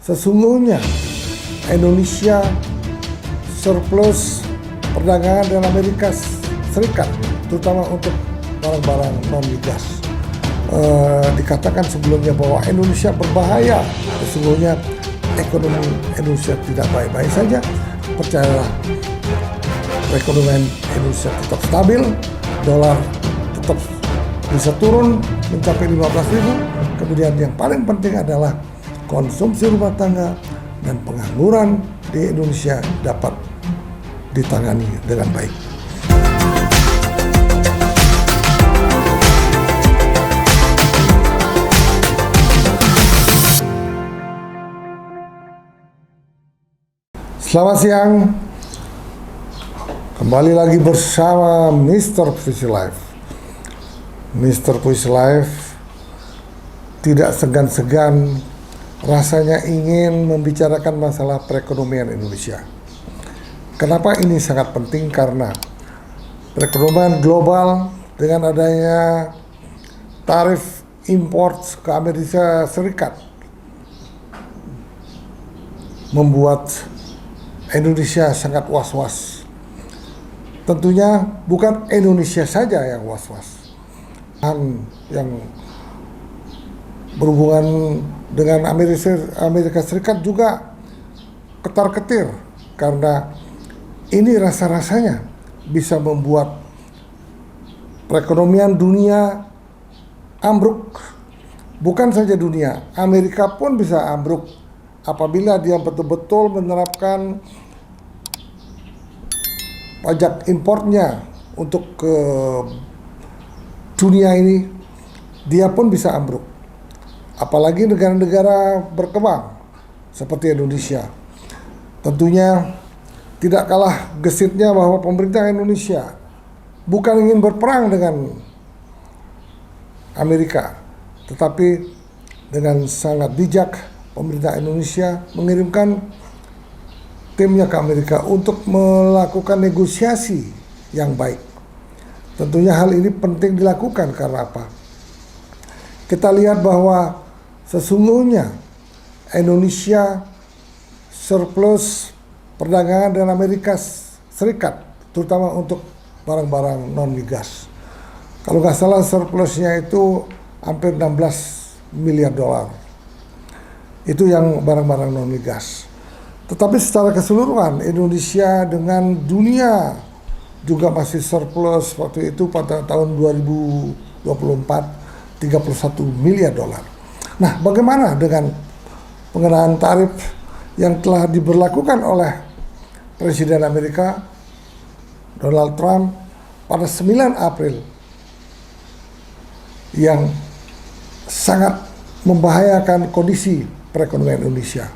Sesungguhnya Indonesia surplus perdagangan dengan Amerika Serikat, terutama untuk barang-barang non-migas. Dikatakan sebelumnya bahwa Indonesia berbahaya. Sesungguhnya ekonomi Indonesia tidak baik-baik saja. Percayalah, perekonomian Indonesia tetap stabil, dolar tetap bisa turun mencapai 15.000. Kemudian yang paling penting adalah konsumsi rumah tangga dan pengangguran di Indonesia dapat ditangani dengan baik. Selamat siang, kembali lagi bersama Mr. Puisi Live. Mr. Puisi Live tidak segan-segan rasanya ingin membicarakan masalah perekonomian Indonesia. Kenapa ini sangat penting? Karena perekonomian global dengan adanya tarif impor ke Amerika Serikat membuat Indonesia sangat was-was. Tentunya bukan Indonesia saja yang was-was. Yang berhubungan dengan Amerika Serikat juga ketar-ketir, karena ini rasa-rasanya bisa membuat perekonomian dunia ambruk. Bukan saja dunia, Amerika pun bisa ambruk apabila dia betul-betul menerapkan pajak importnya untuk ke dunia ini. Dia pun bisa ambruk. Apalagi negara-negara berkembang seperti Indonesia. Tentunya tidak kalah gesitnya bahwa pemerintah Indonesia bukan ingin berperang dengan Amerika, tetapi dengan sangat bijak pemerintah Indonesia mengirimkan timnya ke Amerika untuk melakukan negosiasi yang baik. Tentunya hal ini penting dilakukan karena apa? Kita lihat bahwa sesungguhnya Indonesia surplus perdagangan dengan Amerika Serikat, terutama untuk barang-barang non-migas. Kalau nggak salah surplusnya itu hampir 16 miliar dolar. Itu yang barang-barang non-migas. Tetapi secara keseluruhan Indonesia dengan dunia juga masih surplus waktu itu pada tahun 2024 31 miliar dolar. Nah, bagaimana dengan pengenaan tarif yang telah diberlakukan oleh Presiden Amerika Donald Trump pada 9 April yang sangat membahayakan kondisi perekonomian Indonesia.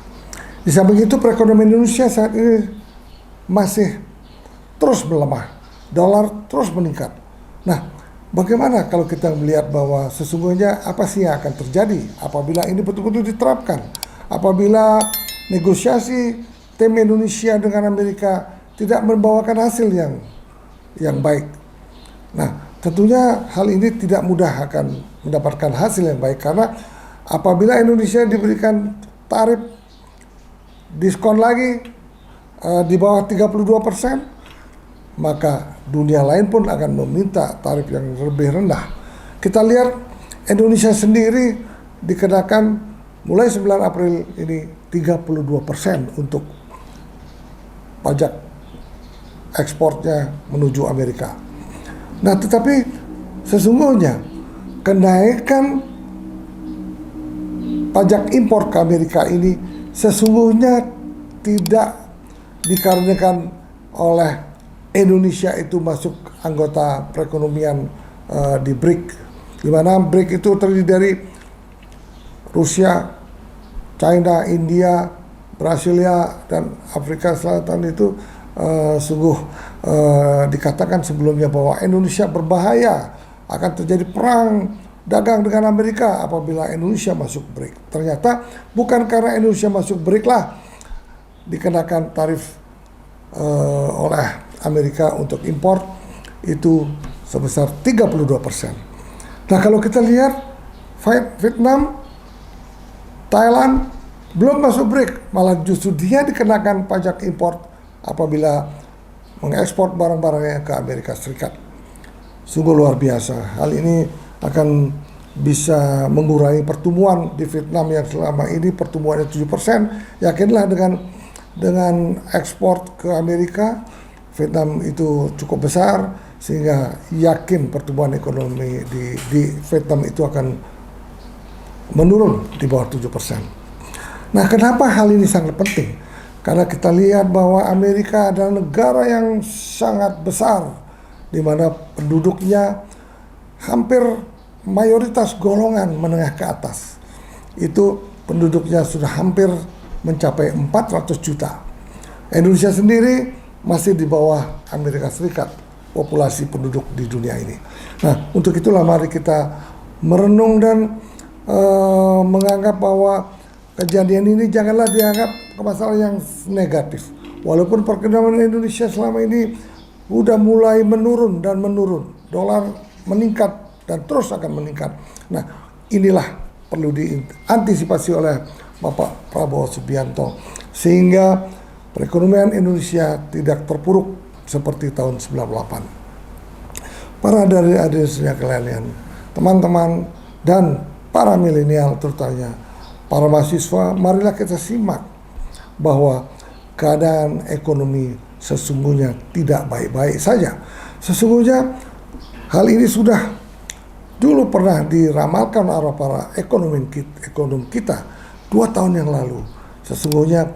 Di samping itu perekonomian Indonesia saat ini masih terus melemah, dolar terus meningkat. Nah, bagaimana kalau kita melihat bahwa sesungguhnya apa sih yang akan terjadi apabila ini betul-betul diterapkan? Apabila negosiasi tim Indonesia dengan Amerika tidak membawakan hasil yang baik. Nah, tentunya hal ini tidak mudah akan mendapatkan hasil yang baik, karena apabila Indonesia diberikan tarif diskon lagi di bawah 32%, maka dunia lain pun akan meminta tarif yang lebih rendah. Kita lihat Indonesia sendiri dikenakan mulai 9 April ini 32% untuk pajak ekspornya menuju Amerika. Nah, tetapi sesungguhnya kenaikan pajak impor ke Amerika ini sesungguhnya tidak dikarenakan oleh Indonesia itu masuk anggota perekonomian di BRIC, di mana BRIC itu terdiri dari Rusia, China, India, Brasilia, dan Afrika Selatan. Itu sungguh dikatakan sebelumnya bahwa Indonesia berbahaya, akan terjadi perang dagang dengan Amerika apabila Indonesia masuk BRIC. Ternyata bukan karena Indonesia masuk BRIC lah dikenakan tarif oleh Amerika untuk impor itu sebesar 32%. Nah, kalau kita lihat Vietnam, Thailand Belum masuk BRIC, malah justru dia dikenakan pajak impor apabila mengekspor barang-barangnya ke Amerika Serikat. Sungguh luar biasa. Hal ini akan bisa mengurangi pertumbuhan di Vietnam yang selama ini pertumbuhannya 7%. Yakinlah dengan ekspor ke Amerika, Vietnam itu cukup besar, sehingga yakin pertumbuhan ekonomi di Vietnam itu akan menurun di bawah 7%. Nah, kenapa hal ini sangat penting? Karena kita lihat bahwa Amerika adalah negara yang sangat besar, di mana penduduknya hampir mayoritas golongan menengah ke atas. Itu penduduknya sudah hampir mencapai 400 juta. Indonesia sendiri masih di bawah Amerika Serikat populasi penduduk di dunia ini. Nah, untuk itulah mari kita merenung dan menganggap bahwa kejadian ini janganlah dianggap masalah yang negatif. Walaupun perekonomian Indonesia selama ini udah mulai menurun dan menurun, dolar meningkat dan terus akan meningkat. Nah, inilah perlu diantisipasi oleh Bapak Prabowo Subianto sehingga perekonomian Indonesia tidak terpuruk seperti tahun 98. Para adik-adik sekalian, teman-teman dan para milenial terutama para mahasiswa, marilah kita simak bahwa keadaan ekonomi sesungguhnya tidak baik-baik saja. Sesungguhnya hal ini sudah dulu pernah diramalkan oleh para ekonom kita 2 tahun yang lalu. Sesungguhnya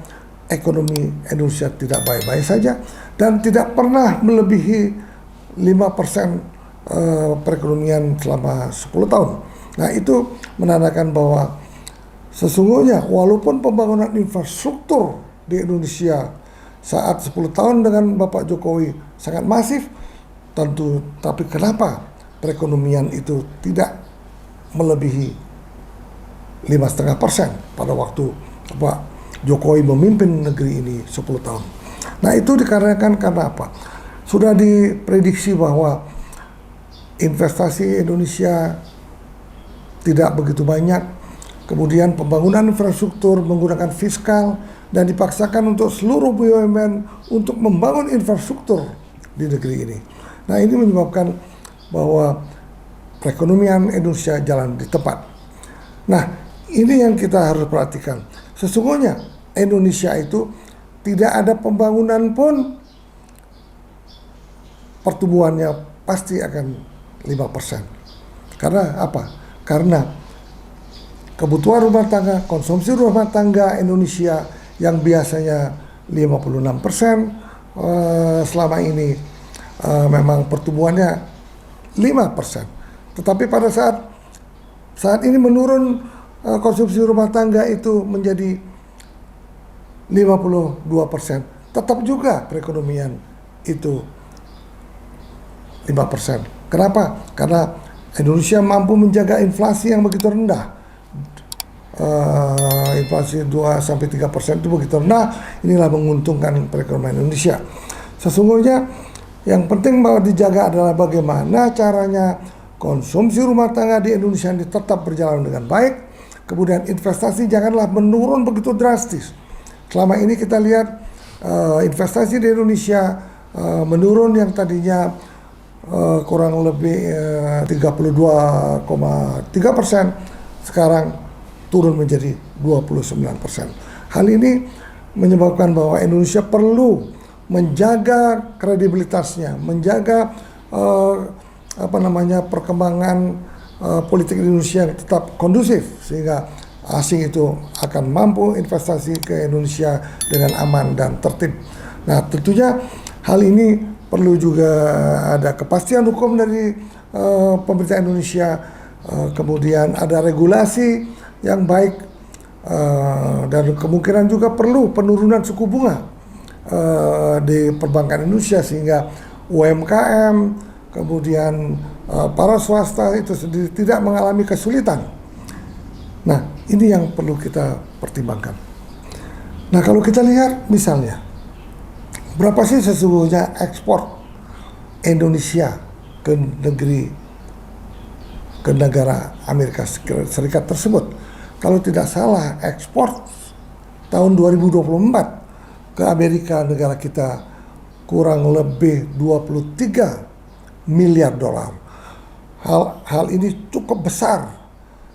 ekonomi Indonesia tidak baik-baik saja dan tidak pernah melebihi 5% perekonomian selama 10 tahun. Nah, itu menandakan bahwa sesungguhnya walaupun pembangunan infrastruktur di Indonesia saat 10 tahun dengan Bapak Jokowi sangat masif, tentu, tapi kenapa perekonomian itu tidak melebihi 5,5% pada waktu Pak Jokowi memimpin negeri ini 10 tahun. Nah, itu dikarenakan karena apa? Sudah diprediksi bahwa investasi Indonesia tidak begitu banyak, kemudian pembangunan infrastruktur menggunakan fiskal, dan dipaksakan untuk seluruh BUMN untuk membangun infrastruktur di negeri ini. Nah, ini menyebabkan bahwa perekonomian Indonesia jalan di tempat. Nah, ini yang kita harus perhatikan. Sesungguhnya Indonesia itu tidak ada pembangunan pun pertumbuhannya pasti akan 5%. Karena apa? Karena kebutuhan rumah tangga, konsumsi rumah tangga Indonesia yang biasanya 56%, selama ini memang pertumbuhannya 5%. Tetapi pada saat ini menurun, konsumsi rumah tangga itu menjadi 52%. Tetap juga perekonomian itu 5%. Kenapa? Karena Indonesia mampu menjaga inflasi yang begitu rendah. Inflasi 2-3% itu begitu rendah. Inilah menguntungkan perekonomian Indonesia. Sesungguhnya yang penting bahwa dijaga adalah bagaimana caranya konsumsi rumah tangga di Indonesia ini tetap berjalan dengan baik. Kemudian investasi janganlah menurun begitu drastis. Selama ini kita lihat investasi di Indonesia menurun, yang tadinya kurang lebih 32,3%, sekarang turun menjadi 29%. Hal ini menyebabkan bahwa Indonesia perlu menjaga kredibilitasnya, menjaga perkembangan politik Indonesia yang tetap kondusif sehingga asing itu akan mampu investasi ke Indonesia dengan aman dan tertib. Nah, tentunya hal ini perlu juga ada kepastian hukum dari pemerintah Indonesia, kemudian ada regulasi yang baik, dan kemungkinan juga perlu penurunan suku bunga di perbankan Indonesia sehingga UMKM, kemudian para swasta itu sendiri tidak mengalami kesulitan. Nah, ini yang perlu kita pertimbangkan. Nah, kalau kita lihat misalnya, berapa sih sesungguhnya ekspor Indonesia ke negara Amerika Serikat tersebut? Kalau tidak salah, ekspor tahun 2024 ke Amerika negara kita kurang lebih 23 miliar dolar. Hal ini cukup besar.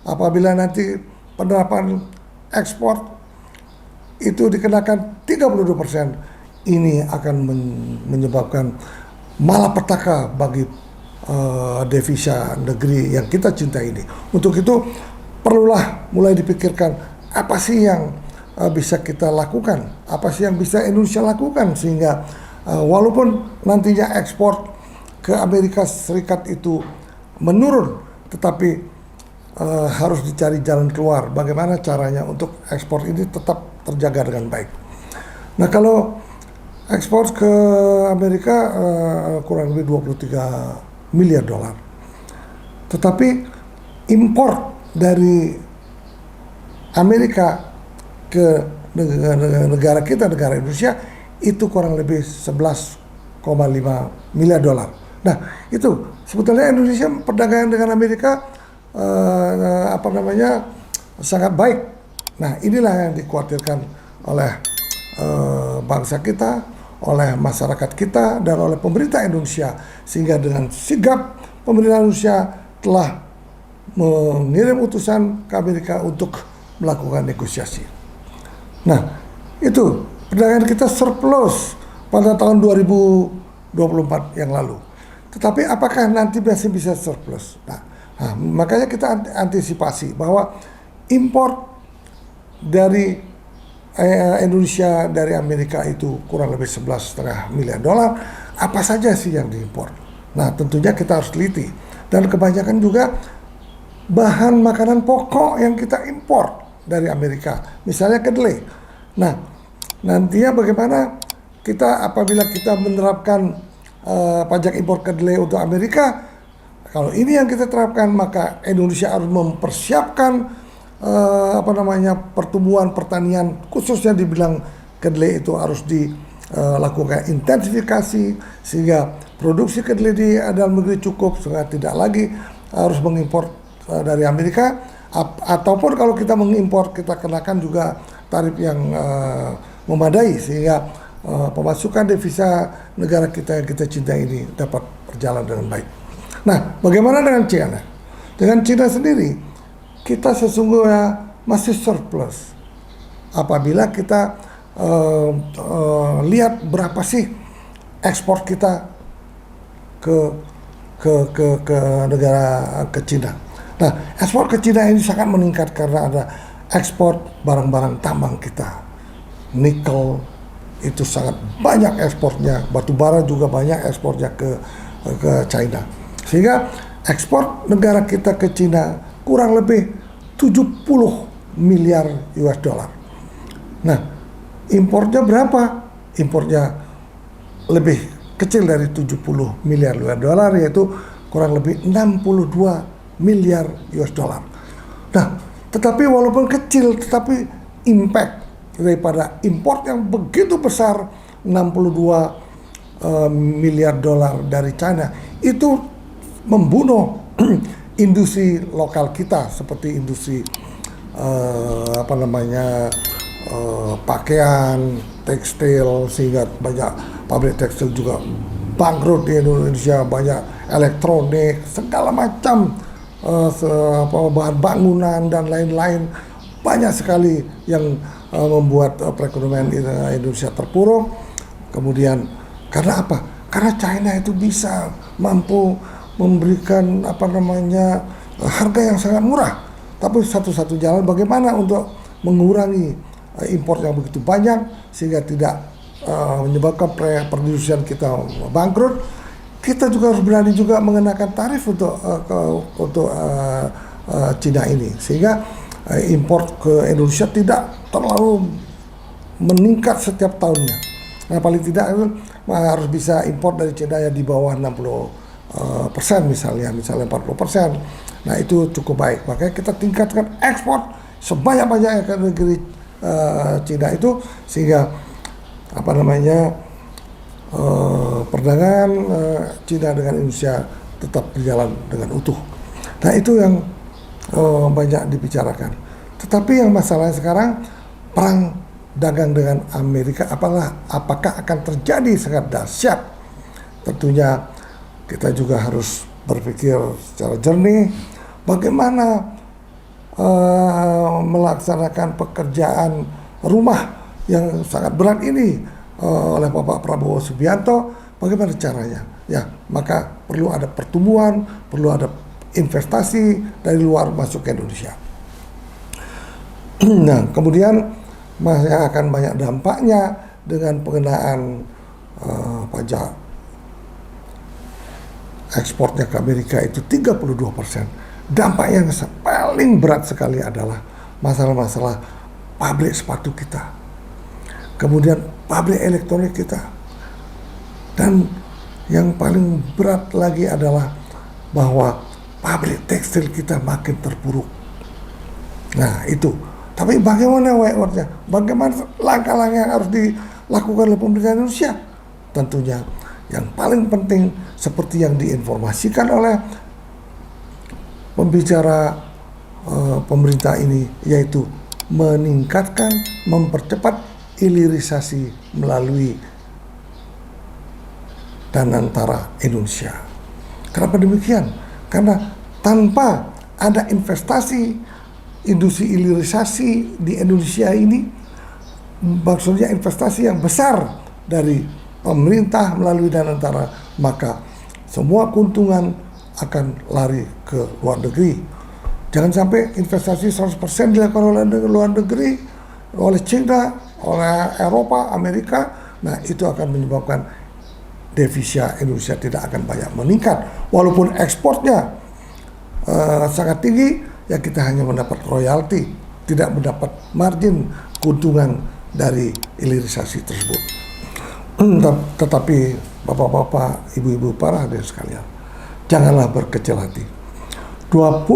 Apabila nanti penerapan ekspor itu dikenakan 32%, ini akan menyebabkan malapetaka bagi devisa negeri yang kita cintai ini. Untuk itu perlulah mulai dipikirkan apa sih yang bisa kita lakukan, apa sih yang bisa Indonesia lakukan sehingga walaupun nantinya ekspor ke Amerika Serikat itu menurun, tetapi harus dicari jalan keluar. Bagaimana caranya untuk ekspor ini tetap terjaga dengan baik. Nah, kalau ekspor ke Amerika kurang lebih 23 miliar dolar. Tetapi impor dari Amerika ke negara kita, negara Indonesia, itu kurang lebih 11,5 miliar dolar. Nah, itu sebetulnya Indonesia perdagangan dengan Amerika sangat baik. Nah, inilah yang dikhawatirkan oleh bangsa kita, oleh masyarakat kita, dan oleh pemerintah Indonesia, sehingga dengan sigap pemerintah Indonesia telah mengirim utusan ke Amerika untuk melakukan negosiasi. Nah, itu perdagangan kita surplus pada tahun 2024 yang lalu. Tetapi apakah nanti masih bisa surplus? Nah, makanya kita antisipasi bahwa impor dari Indonesia dari Amerika itu kurang lebih 11,5 miliar dolar. Apa saja sih yang diimpor? Nah, tentunya kita harus teliti. Dan kebanyakan juga bahan makanan pokok yang kita impor dari Amerika, misalnya kedelai. Nah, nantinya bagaimana kita apabila kita menerapkan pajak impor kedelai untuk Amerika? Kalau ini yang kita terapkan, maka Indonesia harus mempersiapkan pertumbuhan pertanian, khususnya di bidang kedelai itu harus dilakukan intensifikasi sehingga produksi kedelai di dalam negeri cukup, sehingga tidak lagi harus mengimpor dari Amerika. Ataupun kalau kita mengimpor, kita kenakan juga tarif yang memadai sehingga pemasukan devisa negara kita yang kita cintai ini dapat berjalan dengan baik. Nah, bagaimana dengan China? Dengan China sendiri, kita sesungguhnya masih surplus. Apabila kita lihat berapa sih ekspor kita ke negara ke China. Nah, ekspor ke China ini sangat meningkat karena ada ekspor barang-barang tambang kita. Nikel itu sangat banyak ekspornya, batu bara juga banyak ekspornya ke China. Sehingga ekspor negara kita ke China kurang lebih 70 miliar US dollar. Nah, impornya berapa? Impornya lebih kecil dari 70 miliar US dollar, yaitu kurang lebih 62 miliar US dollar. Nah, tetapi walaupun kecil, tetapi impact daripada import yang begitu besar 62 miliar dolar dari China itu membunuh industri lokal kita seperti industri pakaian, tekstil, sehingga banyak pabrik tekstil juga bangkrut di Indonesia, banyak elektronik, segala macam bahan bangunan dan lain-lain, banyak sekali yang membuat perekonomian Indonesia terpuruk. Kemudian karena apa? Karena China itu bisa mampu memberikan harga yang sangat murah. Tapi satu-satu jalan bagaimana untuk mengurangi impor yang begitu banyak sehingga tidak menyebabkan perindustrian kita bangkrut. Kita juga harus berani juga mengenakan tarif untuk Cina ini sehingga impor ke Indonesia tidak terlalu meningkat setiap tahunnya. Nah, paling tidak harus bisa impor dari Cina yang di bawah 60% misalnya 40%. Nah, itu cukup baik. Makanya kita tingkatkan ekspor sebanyak-banyaknya ke negeri Cina itu sehingga perdagangan Cina dengan Indonesia tetap berjalan dengan utuh. Nah, itu yang banyak dibicarakan. Tetapi yang masalahnya sekarang perang dagang dengan Amerika apakah akan terjadi sangat dahsyat. Tentunya kita juga harus berpikir secara jernih bagaimana melaksanakan pekerjaan rumah yang sangat berat ini oleh Bapak Prabowo Subianto. Bagaimana caranya? Ya, maka perlu ada pertumbuhan, perlu ada investasi dari luar masuk ke Indonesia. Nah, kemudian masih akan banyak dampaknya dengan pengenaan pajak ekspornya ke Amerika itu 32%. Dampak yang paling berat sekali adalah masalah-masalah pabrik sepatu kita, kemudian pabrik elektronik kita, dan yang paling berat lagi adalah bahwa pabrik tekstil kita makin terpuruk. Nah itu, tapi bagaimana way-outnya? Bagaimana langkah-langkah yang harus dilakukan oleh pemerintah Indonesia? Tentunya yang paling penting seperti yang diinformasikan oleh pembicara pemerintah ini, yaitu meningkatkan, mempercepat hilirisasi melalui Danantara Indonesia. Kenapa demikian? Karena tanpa ada investasi industri hilirisasi di Indonesia ini, maksudnya investasi yang besar dari pemerintah melalui Danantara, maka semua keuntungan akan lari ke luar negeri. Jangan sampai investasi 100% dilakukan oleh luar negeri, oleh China, oleh Eropa, Amerika. Nah itu akan menyebabkan devisa Indonesia tidak akan banyak meningkat. Walaupun ekspornya sangat tinggi, ya kita hanya mendapat royalti, tidak mendapat margin keuntungan dari hilirisasi tersebut. Tetapi bapak-bapak, ibu-ibu, para hadirin sekalian, janganlah berkecil hati. 20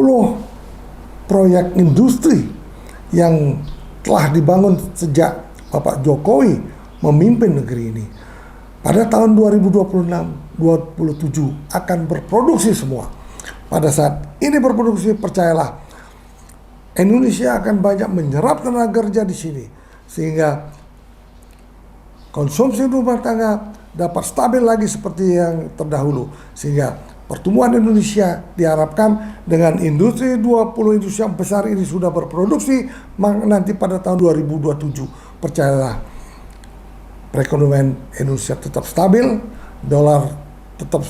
proyek industri yang telah dibangun sejak Bapak Jokowi memimpin negeri ini, pada tahun 2026-27 akan berproduksi semua. Pada saat ini berproduksi, percayalah, Indonesia akan banyak menyerap tenaga kerja di sini, sehingga konsumsi rumah tangga dapat stabil lagi seperti yang terdahulu, sehingga pertumbuhan Indonesia diharapkan dengan industri 20 industri yang besar ini sudah berproduksi, nanti pada tahun 2027 percayalah perekonomian Indonesia tetap stabil, dolar tetap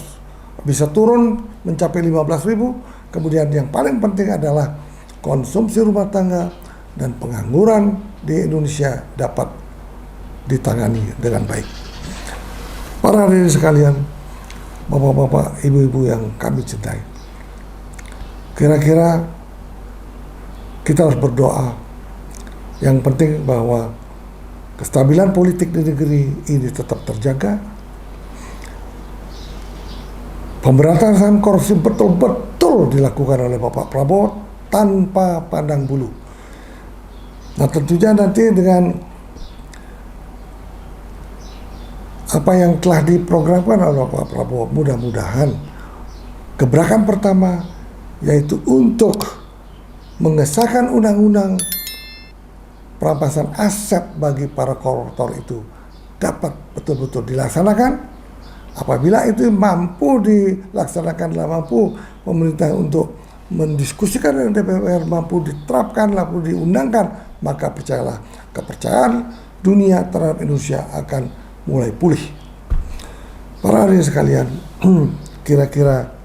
bisa turun mencapai 15.000. Kemudian yang paling penting adalah konsumsi rumah tangga dan pengangguran di Indonesia dapat ditangani dengan baik. Para hadirin sekalian, bapak-bapak, ibu-ibu yang kami cintai, kira-kira kita harus berdoa. Yang penting bahwa kestabilan politik di negeri ini tetap terjaga. Pemberantasan korupsi betul-betul dilakukan oleh Bapak Prabowo tanpa pandang bulu. Nah tentunya nanti dengan apa yang telah diprogramkan oleh Bapak Prabowo, mudah-mudahan gebrakan pertama yaitu untuk mengesahkan undang-undang perampasan aset bagi para koruptor itu dapat betul-betul dilaksanakan. Apabila itu mampu dilaksanakan, mampu pemerintah untuk mendiskusikan dengan DPR, mampu diterapkan, mampu diundangkan, maka percayalah kepercayaan dunia terhadap Indonesia akan mulai pulih. Para hadirin sekalian, kira-kira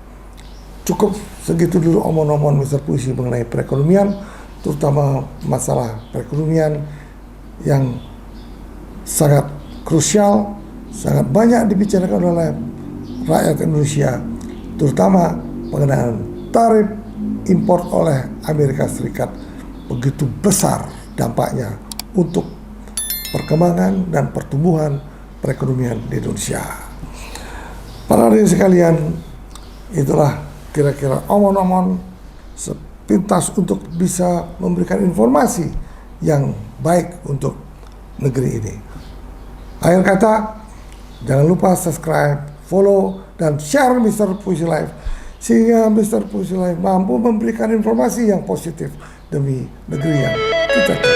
cukup segitu dulu omong-omong Mr. Puisi mengenai perekonomian, terutama masalah perekonomian yang sangat krusial, sangat banyak dibicarakan oleh rakyat Indonesia, terutama pengenaan tarif impor oleh Amerika Serikat. Begitu besar dampaknya untuk perkembangan dan pertumbuhan perekonomian di Indonesia. Para hadirin sekalian, itulah kira-kira omong-omong sepintas untuk bisa memberikan informasi yang baik untuk negeri ini. Akhir kata, jangan lupa subscribe, follow, dan share Mr. Puisi Live, sehingga Mr. Puisi Live mampu memberikan informasi yang positif demi negeri yang kita cintai.